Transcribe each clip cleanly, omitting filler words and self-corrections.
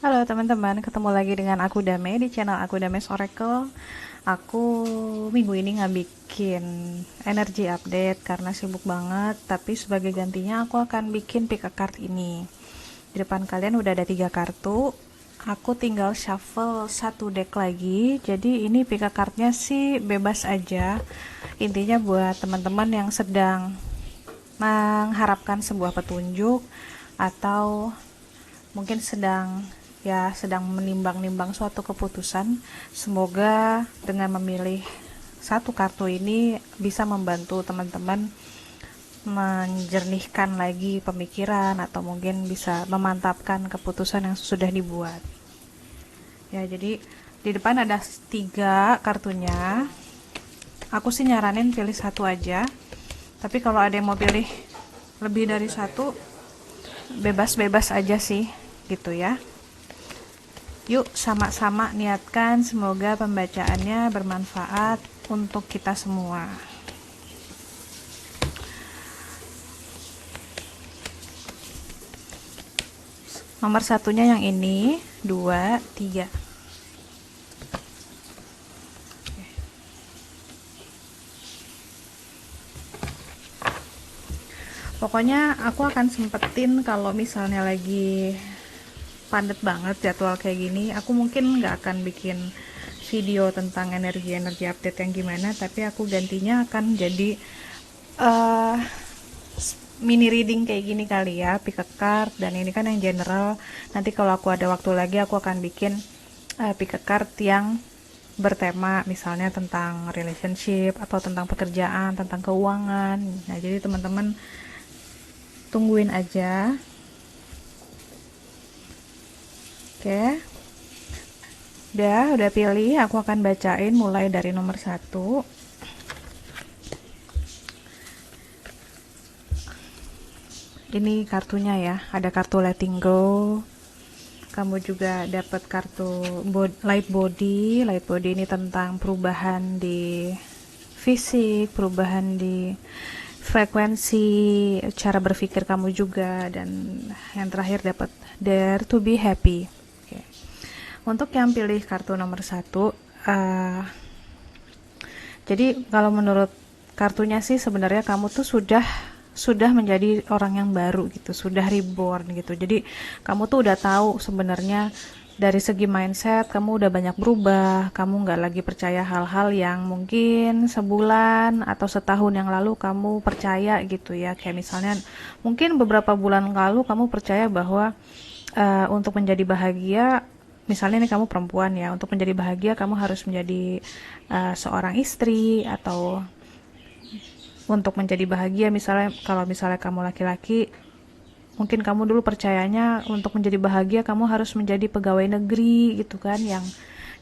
Halo teman-teman, ketemu lagi dengan aku Dame di channel aku Dame's Oracle. Aku minggu ini nggak bikin energy update karena sibuk banget, tapi sebagai gantinya aku akan bikin pick a card ini. Di depan kalian udah ada 3 kartu, aku tinggal shuffle satu deck lagi. Jadi ini pick a cardnya sih bebas aja, intinya buat teman-teman yang sedang mengharapkan sebuah petunjuk atau mungkin sedang menimbang-nimbang suatu keputusan. Semoga dengan memilih satu kartu ini bisa membantu teman-teman menjernihkan lagi pemikiran atau mungkin bisa memantapkan keputusan yang sudah dibuat. Ya, jadi di depan ada 3 kartunya. Aku sih nyaranin pilih satu aja. Tapi kalau ada yang mau pilih lebih dari satu, bebas-bebas aja sih, gitu ya. Yuk sama-sama niatkan semoga pembacaannya bermanfaat untuk kita semua. Nomor satunya yang ini, 2, 3. Pokoknya aku akan sempetin kalau misalnya lagi padat banget jadwal kayak gini, aku mungkin nggak akan bikin video tentang energi-energi update yang gimana, tapi aku gantinya akan jadi uh, mini reading kayak gini kali ya, pick a card, dan ini kan yang general. Nanti kalau aku ada waktu lagi aku akan bikin pick a card yang bertema misalnya tentang relationship atau tentang pekerjaan, tentang keuangan. Nah, jadi teman-teman tungguin aja. Oke, udah pilih. Aku akan bacain mulai dari nomor 1. Ini kartunya ya, ada kartu letting go. Kamu juga dapat kartu light body. Light body ini tentang perubahan di fisik, perubahan di frekuensi cara berpikir kamu juga, dan yang terakhir dapat dare to be happy. Oke. Untuk yang pilih kartu nomor 1, jadi kalau menurut kartunya sih sebenarnya kamu tuh sudah menjadi orang yang baru gitu, sudah reborn gitu. Jadi kamu tuh udah tahu sebenarnya dari segi mindset kamu udah banyak berubah. Kamu nggak lagi percaya hal-hal yang mungkin sebulan atau setahun yang lalu kamu percaya gitu ya. Kayak misalnya mungkin beberapa bulan lalu kamu percaya bahwa untuk menjadi bahagia, misalnya nih kamu perempuan ya, untuk menjadi bahagia kamu harus menjadi seorang istri, atau untuk menjadi bahagia misalnya kalau misalnya kamu laki-laki, mungkin kamu dulu percayanya untuk menjadi bahagia kamu harus menjadi pegawai negeri gitu kan,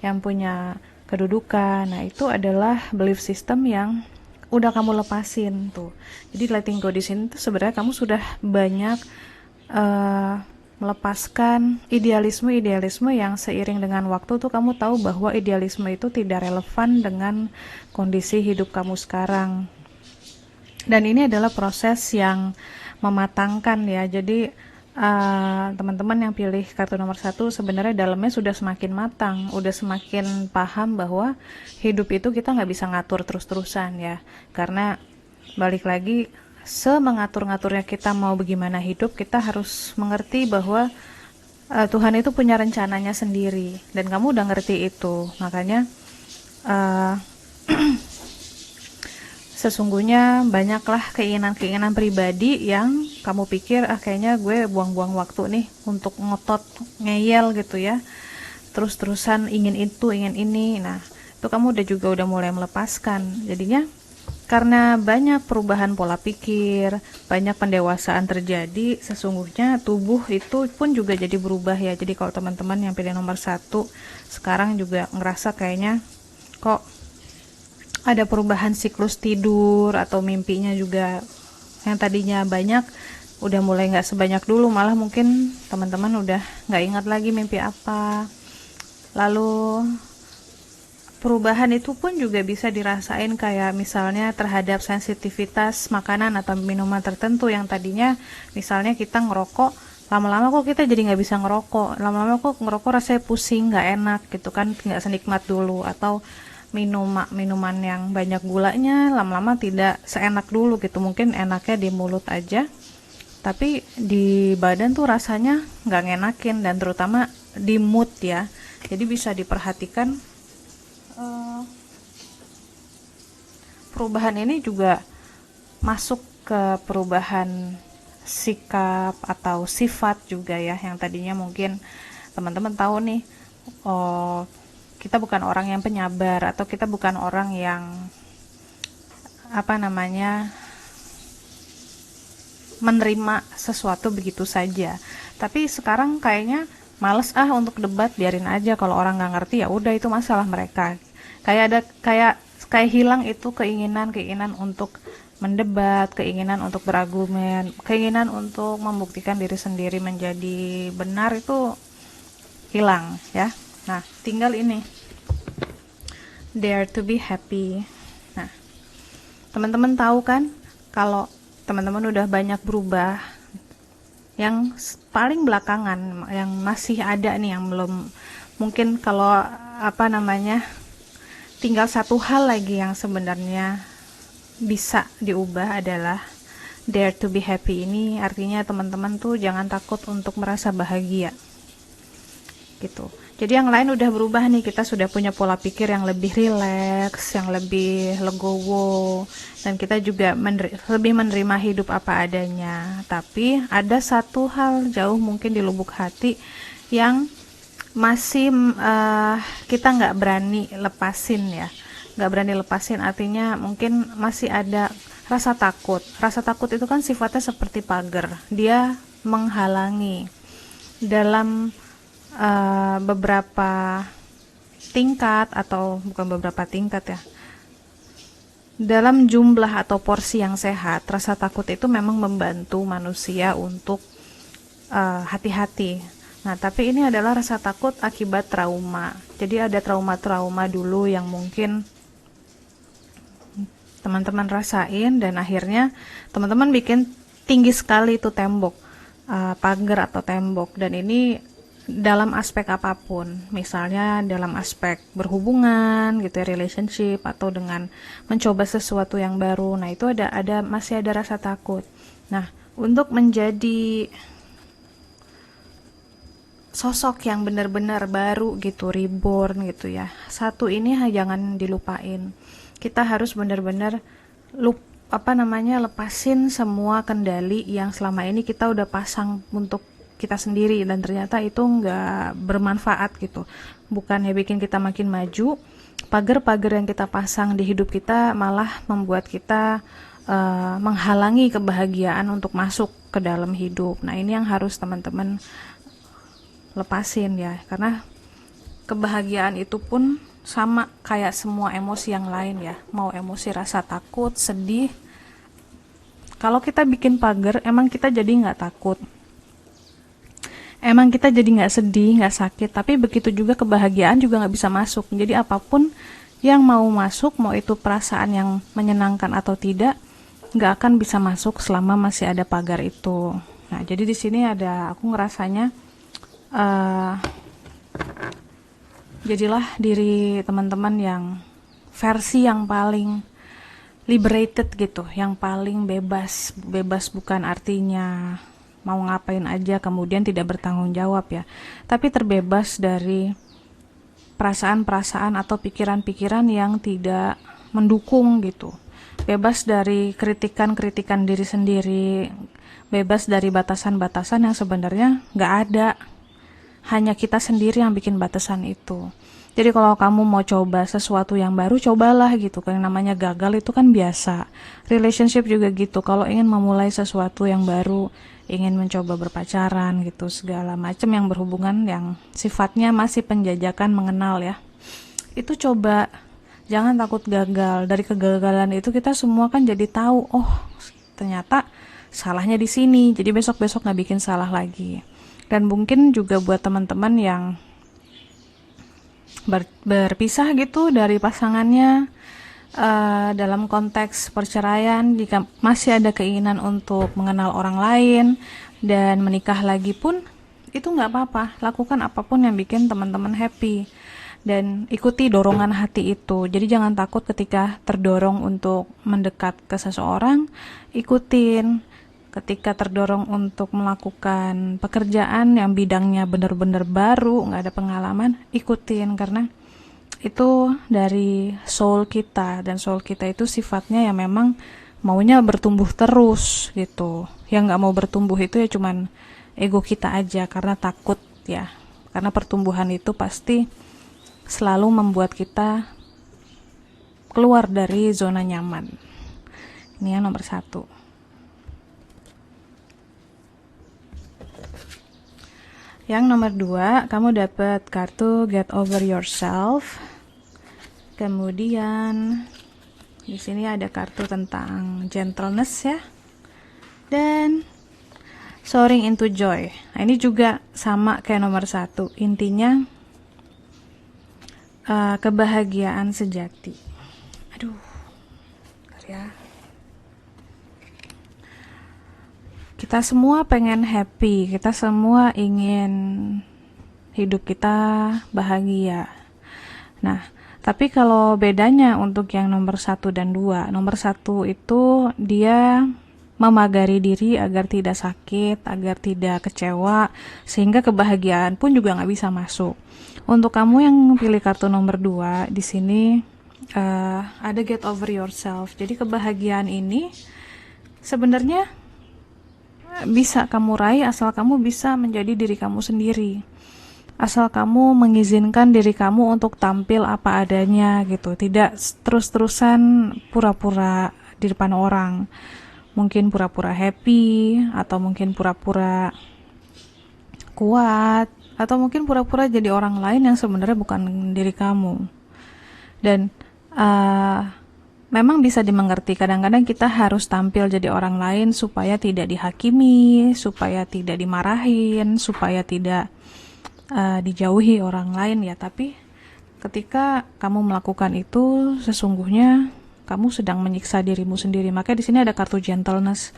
yang punya kedudukan. Nah, itu adalah belief system yang udah kamu lepasin tuh. Jadi letting go di sini tuh sebenarnya kamu sudah banyak melepaskan idealisme-idealisme yang seiring dengan waktu tuh kamu tahu bahwa idealisme itu tidak relevan dengan kondisi hidup kamu sekarang. Dan ini adalah proses yang mematangkan ya. Jadi teman-teman yang pilih kartu nomor 1 sebenarnya dalamnya sudah semakin matang, udah semakin paham bahwa hidup itu kita nggak bisa ngatur terus-terusan ya. Karena balik lagi, semengatur-ngaturnya kita mau bagaimana hidup, kita harus mengerti bahwa Tuhan itu punya rencananya sendiri, dan kamu udah ngerti itu. Makanya uh, sesungguhnya banyaklah keinginan-keinginan pribadi yang kamu pikir kayaknya gue buang-buang waktu nih untuk ngotot ngeyel gitu ya, terus-terusan ingin itu ingin ini. Nah, itu kamu udah mulai melepaskan. Jadinya karena banyak perubahan pola pikir, banyak pendewasaan terjadi, sesungguhnya tubuh itu pun juga jadi berubah ya. Jadi kalau teman-teman yang pilih nomor 1 sekarang juga ngerasa kayaknya kok ada perubahan siklus tidur atau mimpinya juga, yang tadinya banyak udah mulai nggak sebanyak dulu, malah mungkin teman-teman udah nggak ingat lagi mimpi apa. Lalu perubahan itu pun juga bisa dirasain kayak misalnya terhadap sensitivitas makanan atau minuman tertentu, yang tadinya misalnya kita ngerokok lama-lama kok kita jadi nggak bisa ngerokok, lama-lama kok ngerokok rasanya pusing, nggak enak gitu kan, nggak senikmat dulu. Atau minuman yang banyak gulanya lama-lama tidak seenak dulu gitu, mungkin enaknya di mulut aja tapi di badan tuh rasanya nggak ngenakin, dan terutama di mood ya. Jadi bisa diperhatikan perubahan ini juga masuk ke perubahan sikap atau sifat juga ya, yang tadinya mungkin teman-teman tahu nih, oh kita bukan orang yang penyabar, atau kita bukan orang yang apa namanya menerima sesuatu begitu saja. Tapi sekarang kayaknya males untuk debat, biarin aja, kalau orang nggak ngerti ya udah, itu masalah mereka. Kayak hilang itu keinginan untuk mendebat, keinginan untuk berargumen, keinginan untuk membuktikan diri sendiri menjadi benar, itu hilang ya. Nah, tinggal ini, dare to be happy. Nah, teman-teman tahu kan kalau teman-teman udah banyak berubah, yang paling belakangan yang masih ada nih yang belum, mungkin kalau apa namanya tinggal satu hal lagi yang sebenarnya bisa diubah adalah dare to be happy. Ini artinya teman-teman tuh jangan takut untuk merasa bahagia gitu. Jadi yang lain udah berubah nih, kita sudah punya pola pikir yang lebih rileks, yang lebih legowo, dan kita juga lebih menerima hidup apa adanya. Tapi ada satu hal jauh mungkin di lubuk hati yang masih kita nggak berani lepasin ya. Nggak berani lepasin artinya mungkin masih ada rasa takut. Rasa takut itu kan sifatnya seperti pagar, dia menghalangi dalam beberapa tingkat, atau bukan beberapa tingkat ya, dalam jumlah atau porsi yang sehat. Rasa takut itu memang membantu manusia untuk hati-hati. Nah, tapi ini adalah rasa takut akibat trauma. Jadi ada trauma-trauma dulu yang mungkin teman-teman rasain, dan akhirnya teman-teman bikin tinggi sekali itu tembok, pagar atau tembok. Dan ini dalam aspek apapun, misalnya dalam aspek berhubungan gitu ya, relationship, atau dengan mencoba sesuatu yang baru. Nah, itu masih ada rasa takut. Nah, untuk menjadi sosok yang benar-benar baru gitu, reborn gitu ya, satu ini jangan dilupain. Kita harus benar-benar lepasin semua kendali yang selama ini kita udah pasang untuk kita sendiri, dan ternyata itu nggak bermanfaat gitu. Bukannya bikin kita makin maju, pagar-pagar yang kita pasang di hidup kita malah membuat kita menghalangi kebahagiaan untuk masuk ke dalam hidup. Nah, ini yang harus teman-teman lepasin ya, karena kebahagiaan itu pun sama kayak semua emosi yang lain ya. Mau emosi rasa takut, sedih, kalau kita bikin pagar, emang kita jadi nggak takut, emang kita jadi nggak sedih, nggak sakit. Tapi begitu juga kebahagiaan juga nggak bisa masuk. Jadi apapun yang mau masuk, mau itu perasaan yang menyenangkan atau tidak, nggak akan bisa masuk selama masih ada pagar itu. Nah, jadi di sini aku ngerasanya jadilah diri teman-teman yang versi yang paling liberated gitu, yang paling bebas. Bebas bukan artinya mau ngapain aja kemudian tidak bertanggung jawab ya, tapi terbebas dari perasaan-perasaan atau pikiran-pikiran yang tidak mendukung gitu. Bebas dari kritikan-kritikan diri sendiri, bebas dari batasan-batasan yang sebenarnya nggak ada, hanya kita sendiri yang bikin batasan itu. Jadi kalau kamu mau coba sesuatu yang baru, cobalah gitu. Karena namanya gagal itu kan biasa. Relationship juga gitu. Kalau ingin memulai sesuatu yang baru, ingin mencoba berpacaran gitu, segala macam yang berhubungan yang sifatnya masih penjajakan mengenal ya, itu coba. Jangan takut gagal. Dari kegagalan itu kita semua kan jadi tahu, oh ternyata salahnya di sini. Jadi besok-besok nggak bikin salah lagi. Dan mungkin juga buat teman-teman yang berpisah gitu dari pasangannya, dalam konteks perceraian, jika masih ada keinginan untuk mengenal orang lain, dan menikah lagi pun itu nggak apa-apa. Lakukan apapun yang bikin teman-teman happy dan ikuti dorongan hati itu. Jadi jangan takut ketika terdorong untuk mendekat ke seseorang, ikutin. Ketika terdorong untuk melakukan pekerjaan yang bidangnya benar-benar baru, nggak ada pengalaman, ikutin, karena itu dari soul kita, dan soul kita itu sifatnya ya memang maunya bertumbuh terus gitu. Yang nggak mau bertumbuh itu ya cuman ego kita aja, karena takut ya. Karena pertumbuhan itu pasti selalu membuat kita keluar dari zona nyaman. Ini yang nomor 1. Yang nomor 2, kamu dapat kartu Get Over Yourself. Kemudian di sini ada kartu tentang gentleness ya. Dan Soaring into Joy. Nah, ini juga sama kayak nomor 1. Intinya kebahagiaan sejati. Aduh. Bentar ya. Kita semua pengen happy, kita semua ingin hidup kita bahagia. Nah, tapi kalau bedanya untuk yang nomor 1 dan 2, nomor 1 itu dia memagari diri agar tidak sakit, agar tidak kecewa, sehingga kebahagiaan pun juga nggak bisa masuk. Untuk kamu yang pilih kartu nomor 2, di sini ada Get Over Yourself. Jadi kebahagiaan ini sebenarnya bisa kamu raih asal kamu bisa menjadi diri kamu sendiri, asal kamu mengizinkan diri kamu untuk tampil apa adanya gitu, tidak terus-terusan pura-pura di depan orang, mungkin pura-pura happy, atau mungkin pura-pura kuat, atau mungkin pura-pura jadi orang lain yang sebenarnya bukan diri kamu. Dan memang bisa dimengerti, kadang-kadang kita harus tampil jadi orang lain supaya tidak dihakimi, supaya tidak dimarahin, supaya tidak dijauhi orang lain ya. Tapi ketika kamu melakukan itu, sesungguhnya kamu sedang menyiksa dirimu sendiri. Makanya di sini ada kartu gentleness.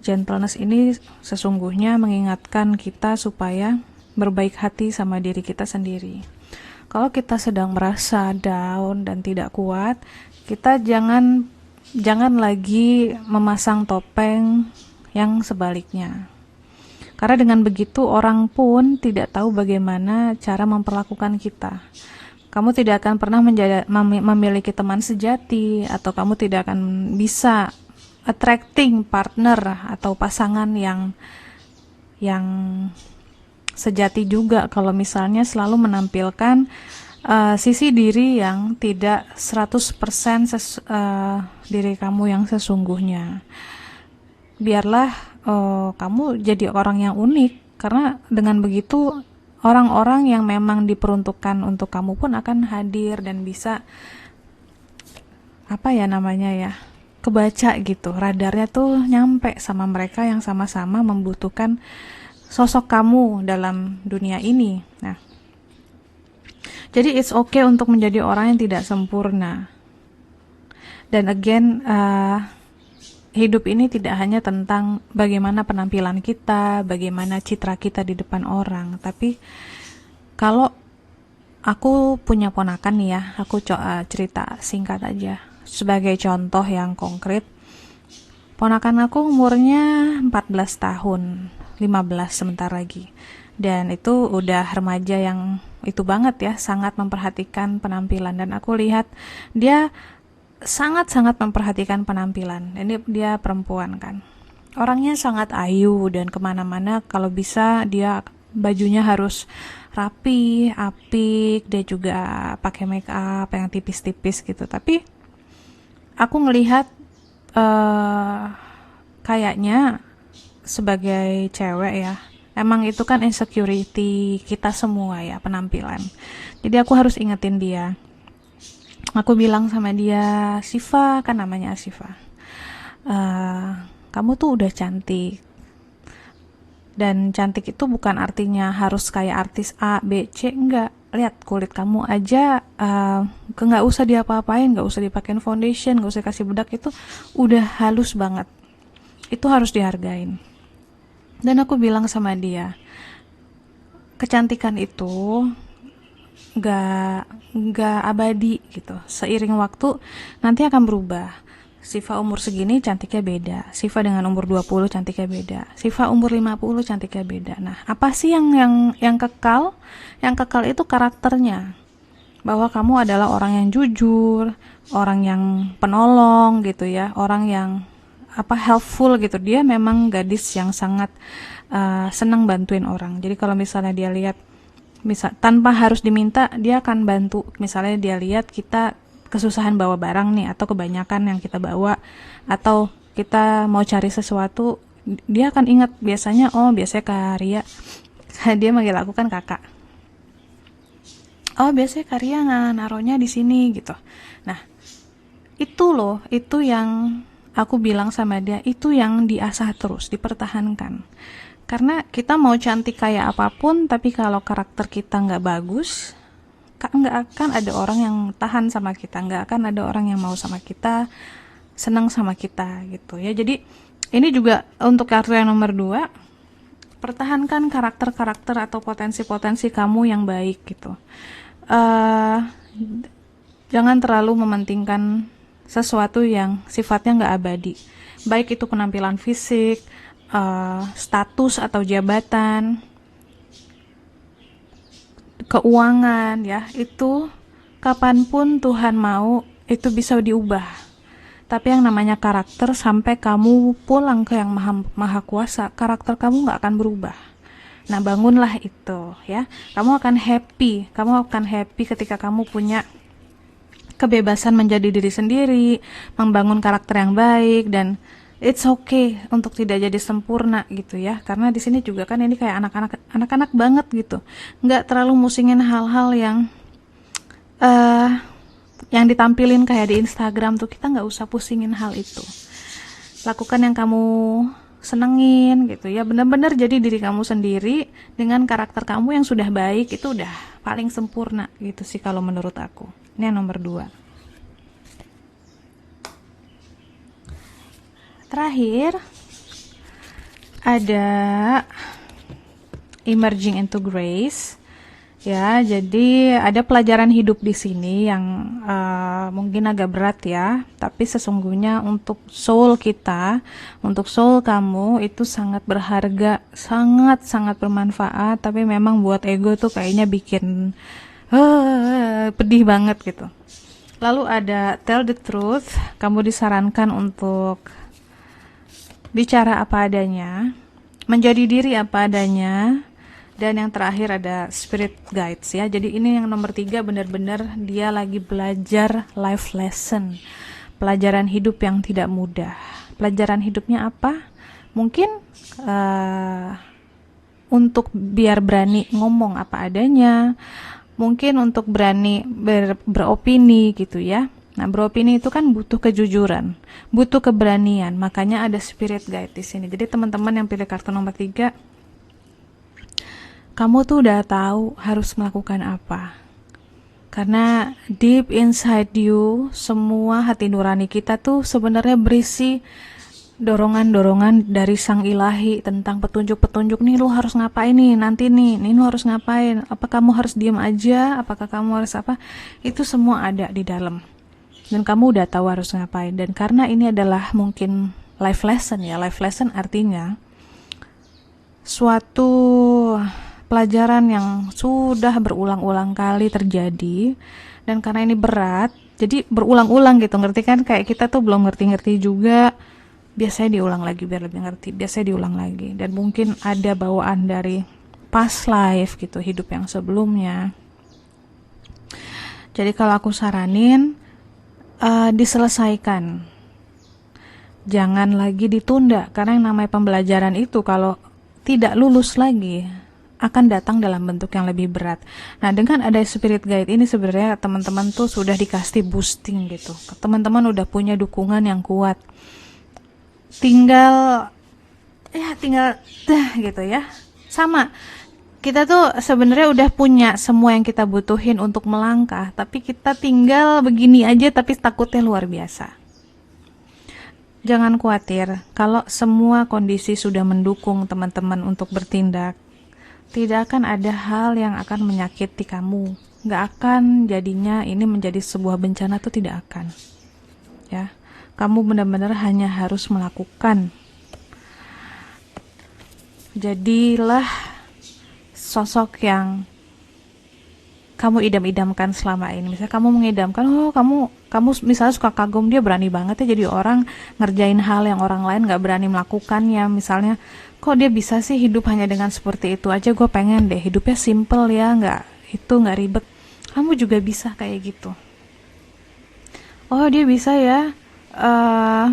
Gentleness ini sesungguhnya mengingatkan kita supaya berbaik hati sama diri kita sendiri. Kalau kita sedang merasa down dan tidak kuat, kita jangan lagi memasang topeng yang sebaliknya. Karena dengan begitu orang pun tidak tahu bagaimana cara memperlakukan kita. Kamu tidak akan pernah memiliki teman sejati, atau kamu tidak akan bisa attracting partner atau pasangan yang sejati juga kalau misalnya selalu menampilkan sisi diri yang tidak 100% diri kamu yang sesungguhnya. Biarlah kamu jadi orang yang unik, karena dengan begitu orang-orang yang memang diperuntukkan untuk kamu pun akan hadir dan bisa kebaca gitu, radarnya tuh nyampe sama mereka yang sama-sama membutuhkan sosok kamu dalam dunia ini. Nah, jadi it's okay untuk menjadi orang yang tidak sempurna. Dan again, hidup ini tidak hanya tentang bagaimana penampilan kita, bagaimana citra kita di depan orang. Tapi kalau aku punya ponakan nih ya, aku cerita singkat aja. Sebagai contoh yang konkret, ponakan aku umurnya 14 tahun, 15 sebentar lagi. Dan itu udah remaja yang itu banget ya, sangat memperhatikan penampilan. Dan aku lihat dia sangat-sangat memperhatikan penampilan. Ini dia perempuan kan, orangnya sangat ayu, dan kemana-mana kalau bisa dia bajunya harus rapi, apik, dia juga pakai make up yang tipis-tipis gitu. Tapi aku ngelihat kayaknya sebagai cewek ya, emang itu kan insecurity kita semua ya, penampilan. Jadi aku harus ingetin dia. Aku bilang sama dia, Siva, kan namanya Siva, kamu tuh udah cantik. Dan cantik itu bukan artinya harus kayak artis A, B, C, enggak. Lihat kulit kamu aja, nggak usah diapa-apain, nggak usah dipakein foundation, nggak usah kasih bedak, itu udah halus banget. Itu harus dihargain. Dan aku bilang sama dia, kecantikan itu gak abadi gitu. Seiring waktu nanti akan berubah. Siva umur segini cantiknya beda. Siva dengan umur 20 cantiknya beda. Siva umur 50 cantiknya beda. Nah, apa sih yang kekal? Yang kekal itu karakternya. Bahwa kamu adalah orang yang jujur, orang yang penolong gitu ya, orang yang helpful gitu. Dia memang gadis yang sangat senang bantuin orang. Jadi kalau misalnya dia lihat tanpa harus diminta, dia akan bantu. Misalnya dia lihat kita kesusahan bawa barang nih, atau kebanyakan yang kita bawa, atau kita mau cari sesuatu, dia akan ingat biasanya Kak Ria dia manggil aku kan kakak, biasanya Kak Ria naruhnya di sini gitu. Nah, itu yang aku bilang sama dia, itu yang diasah terus, dipertahankan. Karena kita mau cantik kayak apapun, tapi kalau karakter kita nggak bagus, nggak akan ada orang yang tahan sama kita, nggak akan ada orang yang mau sama kita, senang sama kita gitu ya. Jadi ini juga untuk kartu yang nomor 2, pertahankan karakter-karakter atau potensi-potensi kamu yang baik gitu. Jangan terlalu mementingkan sesuatu yang sifatnya nggak abadi, baik itu penampilan fisik, status atau jabatan, keuangan ya, itu kapanpun Tuhan mau itu bisa diubah. Tapi yang namanya karakter, sampai kamu pulang ke yang maha kuasa, karakter kamu gak akan berubah. Nah, bangunlah itu ya. Kamu akan happy ketika kamu punya kebebasan menjadi diri sendiri, membangun karakter yang baik, dan it's okay untuk tidak jadi sempurna gitu ya. Karena di sini juga kan ini kayak anak-anak banget gitu. Nggak terlalu musingin hal-hal yang ditampilin kayak di Instagram tuh, kita nggak usah pusingin hal itu. Lakukan yang kamu senengin gitu ya. Benar-benar jadi diri kamu sendiri dengan karakter kamu yang sudah baik, itu udah paling sempurna gitu sih kalau menurut aku. Ini yang nomor 2. Terakhir ada emerging into grace ya. Jadi ada pelajaran hidup di sini yang mungkin agak berat ya, tapi sesungguhnya untuk soul kita, untuk soul kamu itu sangat berharga, sangat bermanfaat. Tapi memang buat ego tuh kayaknya bikin pedih banget gitu. Lalu ada tell the truth. Kamu disarankan untuk bicara apa adanya, menjadi diri apa adanya. Dan yang terakhir ada spirit guides ya. Jadi ini yang nomor 3, benar-benar dia lagi belajar life lesson, pelajaran hidup yang tidak mudah. Pelajaran hidupnya apa? Mungkin untuk biar berani ngomong apa adanya, mungkin untuk berani beropini gitu ya. Nah, beropini itu kan butuh kejujuran, butuh keberanian. Makanya ada spirit guide di sini. Jadi teman-teman yang pilih kartu nomor 3, kamu tuh udah tahu harus melakukan apa. Karena deep inside you, semua hati nurani kita tuh sebenarnya berisi dorongan-dorongan dari Sang Ilahi tentang petunjuk-petunjuk. Nih, lu harus ngapain nih, nanti nih lu harus ngapain. Apa kamu harus diam aja? Apakah kamu harus apa? Itu semua ada di dalam. Dan kamu udah tahu harus ngapain. Dan karena ini adalah mungkin life lesson ya. Life lesson artinya suatu pelajaran yang sudah berulang-ulang kali terjadi. Dan karena ini berat, jadi berulang-ulang gitu, ngerti kan? Kayak kita tuh belum ngerti-ngerti juga, biasanya diulang lagi biar lebih ngerti, biasanya diulang lagi. Dan mungkin ada bawaan dari past life gitu, hidup yang sebelumnya. Jadi kalau aku saranin, diselesaikan, jangan lagi ditunda. Karena yang namanya pembelajaran itu kalau tidak lulus lagi akan datang dalam bentuk yang lebih berat. Nah, dengan ada spirit guide ini sebenarnya teman-teman tuh sudah dikasih boosting gitu. Teman-teman udah punya dukungan yang kuat. Tinggal gitu ya. Sama, kita tuh sebenarnya udah punya semua yang kita butuhin untuk melangkah, tapi kita tinggal begini aja, tapi takutnya luar biasa. Jangan khawatir, kalau semua kondisi sudah mendukung teman-teman untuk bertindak, tidak akan ada hal yang akan menyakiti kamu. Nggak akan jadinya ini menjadi sebuah bencana, tuh tidak akan. Ya, kamu benar-benar hanya harus melakukan. Jadilah sosok yang kamu idam-idamkan selama ini. Misalnya kamu mengidamkan, oh kamu misalnya suka kagum, dia berani banget ya jadi orang ngerjain hal yang orang lain nggak berani melakukannya. Misalnya, kok dia bisa sih hidup hanya dengan seperti itu aja, gue pengen deh hidupnya simple ya, nggak ribet. Kamu juga bisa kayak gitu. Oh dia bisa ya, eh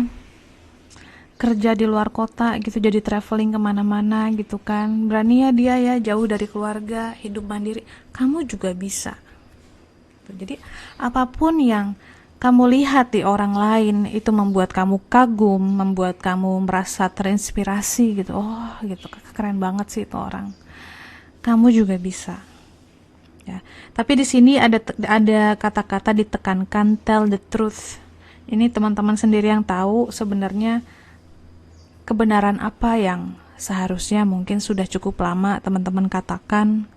kerja di luar kota gitu, jadi traveling kemana-mana gitu kan, berani ya dia ya jauh dari keluarga, hidup mandiri. Kamu juga bisa. Jadi apapun yang kamu lihat di orang lain itu membuat kamu kagum, membuat kamu merasa terinspirasi gitu, oh gitu, keren banget sih itu orang, kamu juga bisa. Ya, tapi di sini ada kata-kata ditekankan, tell the truth. Ini teman-teman sendiri yang tahu sebenarnya kebenaran apa yang seharusnya mungkin sudah cukup lama teman-teman katakan,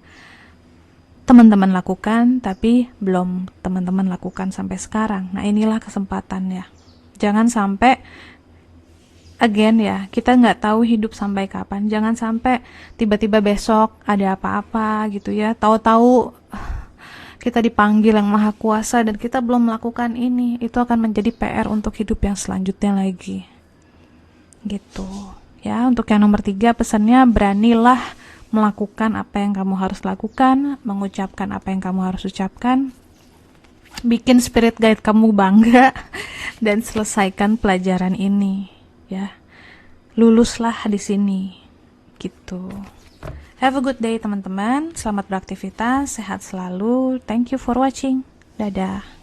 teman-teman lakukan, tapi belum teman-teman lakukan sampai sekarang. Nah inilah kesempatannya. Jangan sampai, again ya, kita nggak tahu hidup sampai kapan. Jangan sampai tiba-tiba besok ada apa-apa gitu ya, tahu-tahu kita dipanggil yang maha kuasa dan kita belum melakukan ini. Itu akan menjadi PR untuk hidup yang selanjutnya lagi. Gitu ya. Untuk yang nomor 3, pesannya beranilah melakukan apa yang kamu harus lakukan, mengucapkan apa yang kamu harus ucapkan, bikin spirit guide kamu bangga, dan selesaikan pelajaran ini ya. Luluslah di sini gitu. Have a good day teman-teman, selamat beraktivitas, sehat selalu, thank you for watching, dadah.